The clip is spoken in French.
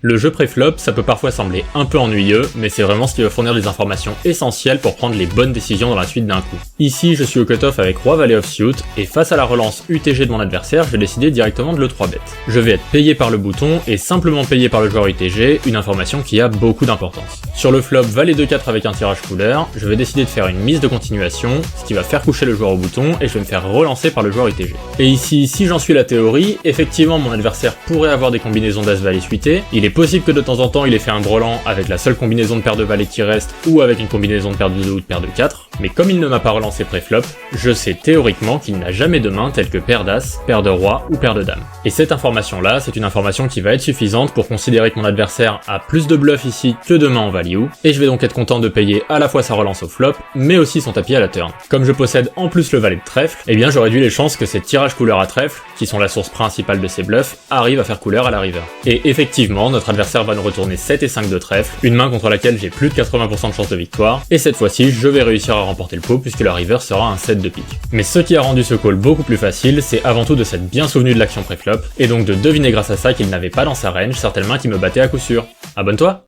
Le jeu préflop, ça peut parfois sembler un peu ennuyeux, mais c'est vraiment ce qui va fournir des informations essentielles pour prendre les bonnes décisions dans la suite d'un coup. Ici, je suis au cutoff avec Roi Valet Offsuit, et face à la relance UTG de mon adversaire, je vais décider directement de le 3-bet. Je vais être payé par le bouton, et simplement payé par le joueur UTG, une information qui a beaucoup d'importance. Sur le flop Valet 2-4 avec un tirage couleur, je vais décider de faire une mise de continuation, ce qui va faire coucher le joueur au bouton, et je vais me faire relancer par le joueur UTG. Et ici, si j'en suis la théorie, effectivement mon adversaire pourrait avoir des combinaisons d'As-Valet suitées, il est possible que de temps en temps il ait fait un brelan avec la seule combinaison de paire de valets qui reste ou avec une combinaison de paire de 2 ou de paire de 4, mais comme il ne m'a pas relancé préflop, je sais théoriquement qu'il n'a jamais de main telle que paire d'As, paire de Roi ou paire de Dame. Et cette information là, c'est une information qui va être suffisante pour considérer que mon adversaire a plus de bluff ici que de main en value, et je vais donc être content de payer à la fois sa relance au flop, mais aussi son tapis à la turn. Comme je possède en plus le valet de trèfle, eh bien je réduis les chances que ces tirages couleur à trèfle, qui sont la source principale de ces bluffs, arrivent à faire couleur à la river. Et effectivement, notre adversaire va nous retourner 7 et 5 de trèfle, une main contre laquelle j'ai plus de 80% de chance de victoire, et cette fois-ci, je vais réussir à remporter le pot puisque la river sera un 7 de pique. Mais ce qui a rendu ce call beaucoup plus facile, c'est avant tout de s'être bien souvenu de l'action préflop, et donc de deviner grâce à ça qu'il n'avait pas dans sa range certaines mains qui me battaient à coup sûr. Abonne-toi!